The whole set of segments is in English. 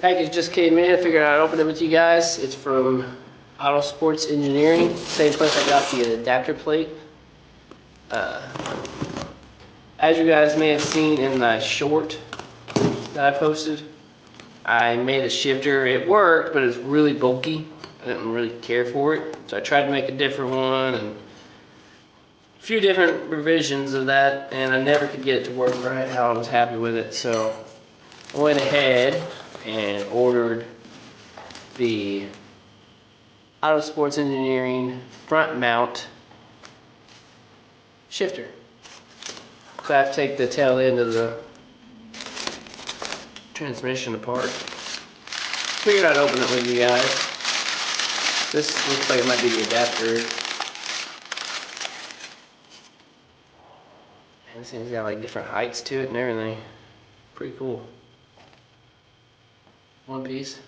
Package just came in. I figured I'd open it with you guys. It's from Autosports Engineering. Same place I got the adapter plate. As you guys may have seen in the short that I posted, I made a shifter. It worked, but it's really bulky. I didn't really care for it. So I tried to make a different one and a few different revisions of that, and I never could get it to work right how I was happy with it. So I went ahead and ordered the Autosports Engineering front mount shifter. So I have to take the tail end of the transmission apart. Figured I'd open it with you guys. This looks like it might be the adapter. And this thing's got like different heights to it and everything. Pretty cool. One piece.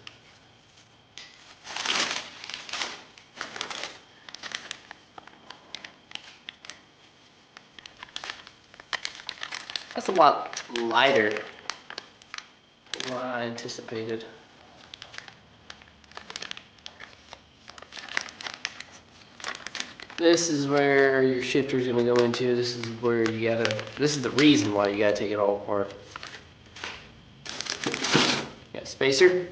That's a lot lighter than what I anticipated. This is where your shifter is going to go into. This is where you gotta, this is the reason why you gotta take it all apart. Got a spacer.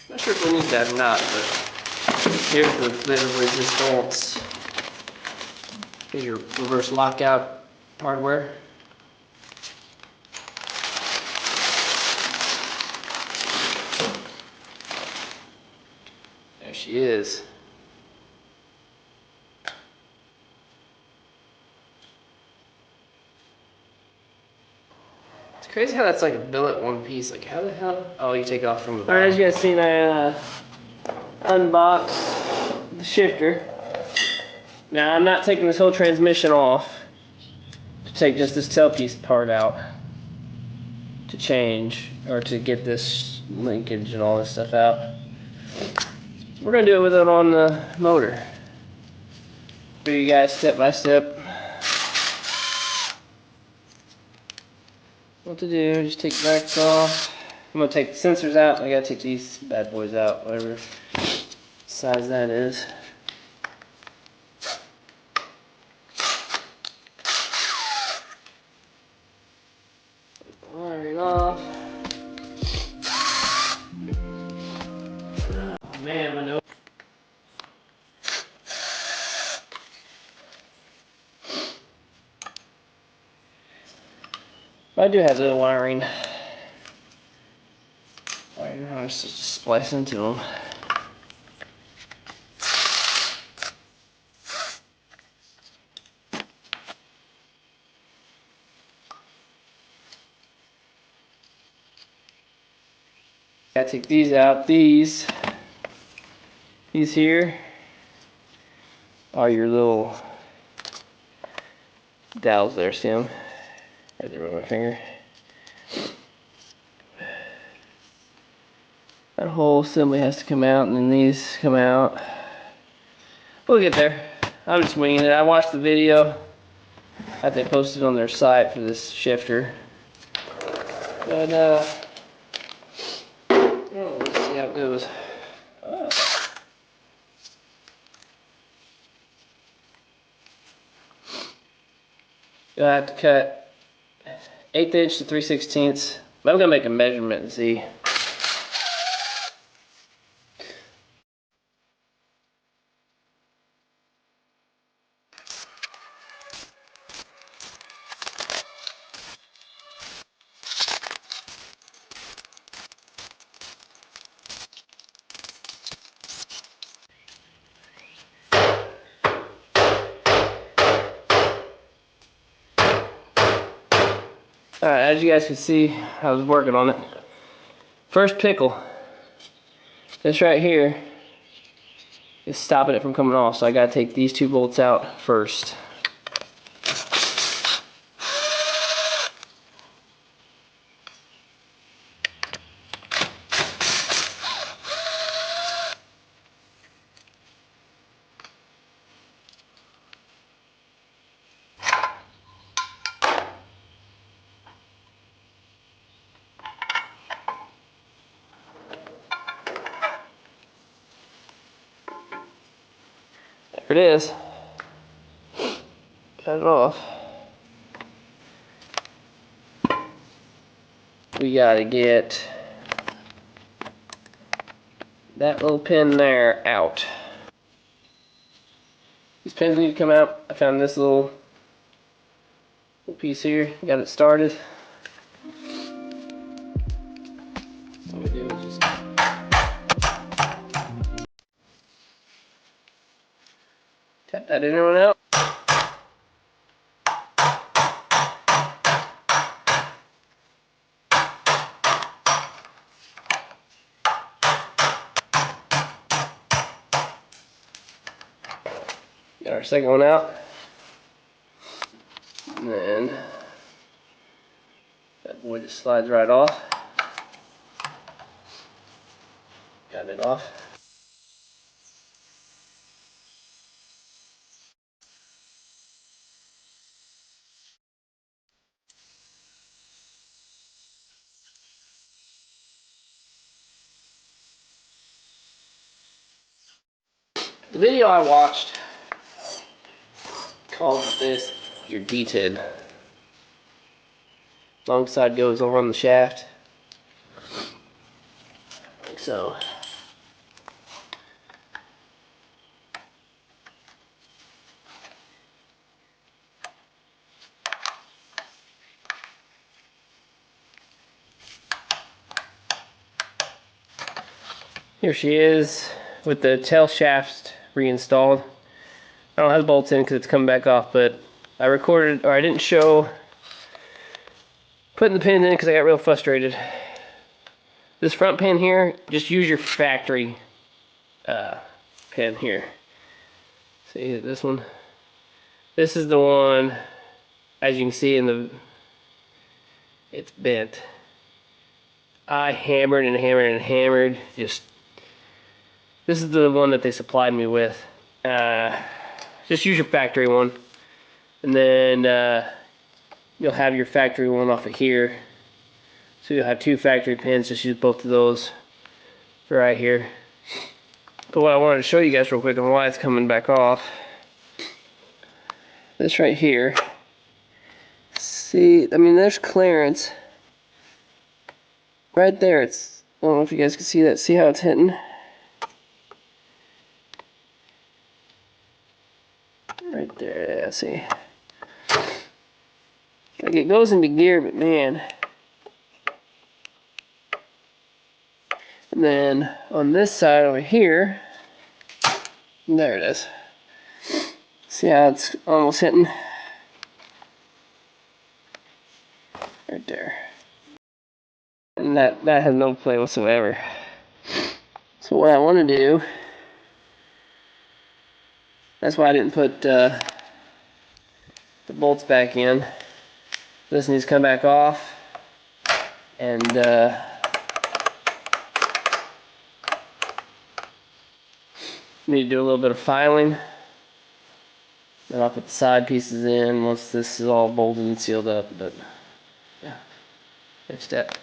Not sure if we need that or not, but here's the bit of resistance. Here's your reverse lockout hardware. There she is. It's crazy how that's like a billet one piece. Like how the hell? Oh, you take it off from the bottom. Alright, as you guys seen, I unboxed the shifter. Now I'm not taking this whole transmission off to take just this tailpiece part out to change or to get this linkage and all this stuff out. We're gonna do it with it on the motor. For you guys step by step. What to do, just take the brackets off. I'm gonna take the sensors out. I gotta take these bad boys out, whatever size that is. Wiring off. Oh man, my nose. I do have the wiring. Wiring harness to just splice into them. Gotta take these out. These here are your little dowels there, see them? Right there with my finger. That whole assembly has to come out, and then these come out. We'll get there. I'm just winging it. I watched the video that they posted on their site for this shifter. But oh, let's see how it goes. You'll have to cut 1/8 inch to 3/16. But I'm gonna make a measurement and see. Alright, as you guys can see, I was working on it. First pickle. This right here is stopping it from coming off, so I gotta take these two bolts out first. Here it is. Cut it off. We gotta get that little pin there out. These pins need to come out. I found this little piece here. Got it started. What we do is just tap that inner one out. Got our second one out. And then that boy just slides right off. Got it off. The video I watched called this your D-tin. Long side goes over on the shaft. Like so. Here she is with the tail shaft reinstalled. I don't have the bolts in because it's coming back off, but I recorded, or I didn't show putting the pins in because I got real frustrated. This front pin here, just use your factory pin here. See this one? This is the one, as you can see in the, it's bent. I hammered and hammered and hammered. This is the one that they supplied me with. Just use your factory one. And then you'll have your factory one off of here. So you'll have two factory pins, just use both of those for right here. But what I wanted to show you guys real quick on why it's coming back off. This right here. See, I mean there's clearance. Right there, it's, I don't know if you guys can see that. See how it's hitting? Right there, yeah, see. Like it goes into gear, but man. And then on this side over here, there it is. See how it's almost hitting? Right there. And that has no play whatsoever. So what I want to do, that's why I didn't put the bolts back in. This needs to come back off, and need to do a little bit of filing. Then I'll put the side pieces in once this is all bolted and sealed up. But yeah, next step.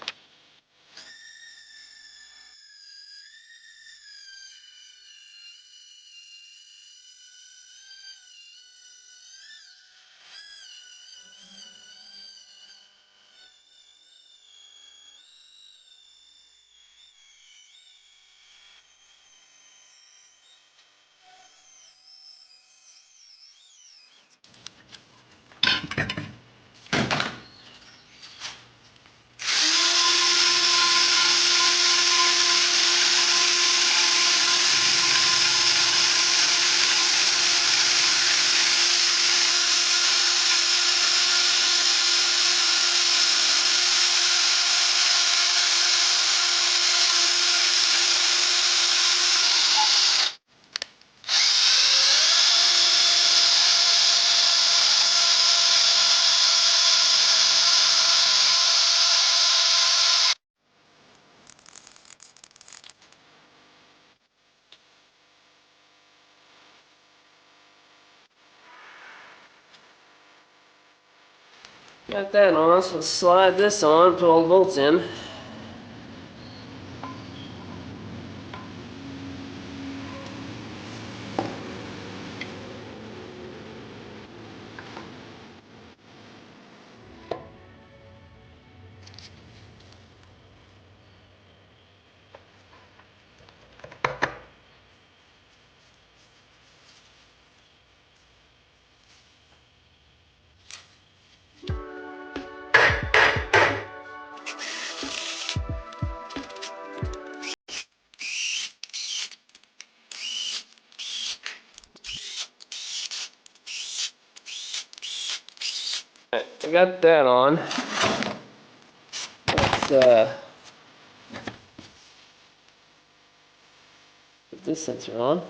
Got that on, so let's slide this on, put all the bolts in. Alright, I got that on. Let's put this sensor on.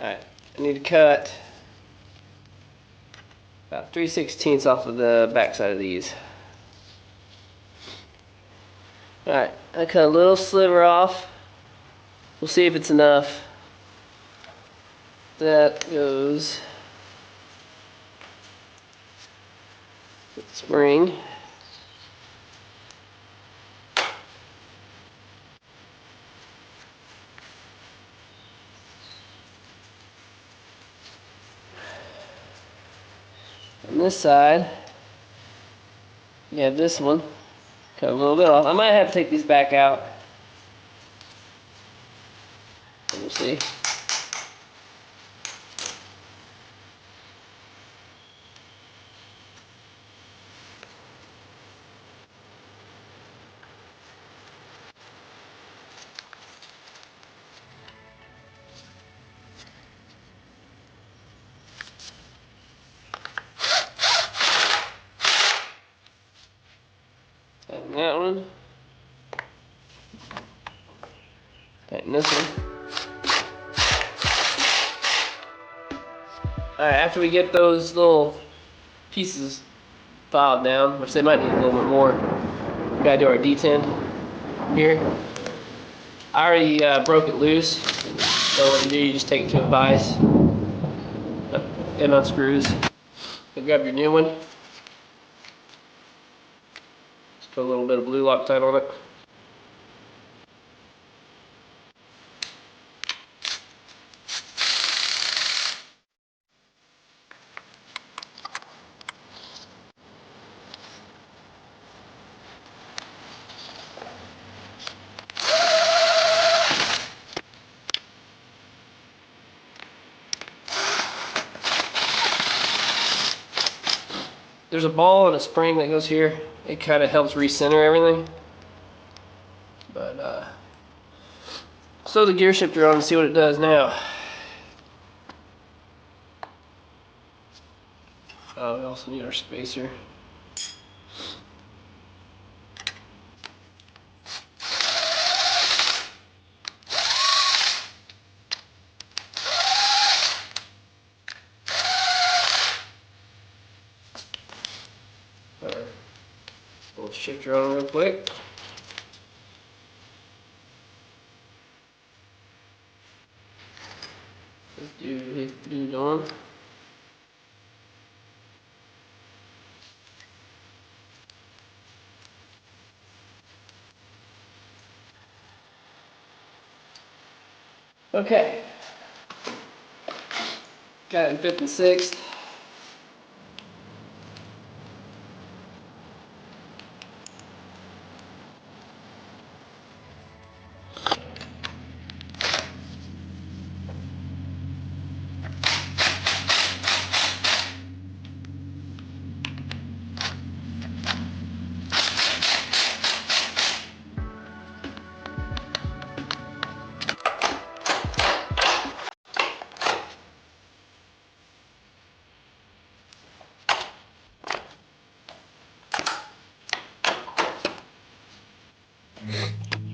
Alright, I need to cut about 3/16 off of the backside of these. Alright, I cut a little sliver off. We'll see if it's enough. That goes with the spring. On this side, you have this one. Cut a little bit off. I might have to take these back out. We'll see. Tighten that one. Tighten this one. Alright, after we get those little pieces filed down, which they might need a little bit more, we gotta do our detent here. I already broke it loose, so what you do, you just take it to a vise, it unscrews. You grab your new one, just put a little bit of blue Loctite on it. There's a ball and a spring that goes here. It kind of helps recenter everything. But so the gear shifter on and see what it does now. Oh, we also need our spacer. We'll shifter on real quick. Let's do it on. Okay. Got it in 5th and 6th.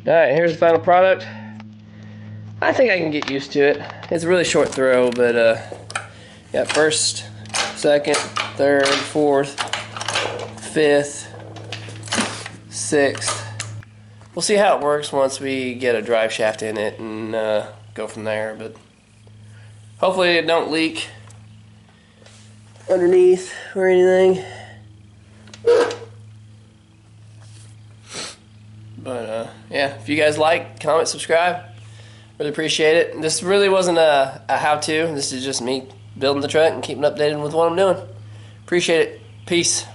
Alright, here's the final product. I think I can get used to it. It's a really short throw, but yeah, 1st, 2nd, 3rd, 4th, 5th, 6th. We'll see how it works once we get a drive shaft in it and go from there, but hopefully it don't leak underneath or anything. But yeah, if you guys like, comment, subscribe. Really appreciate it. This really wasn't a how-to. This is just me building the truck and keeping updated with what I'm doing. Appreciate it. Peace.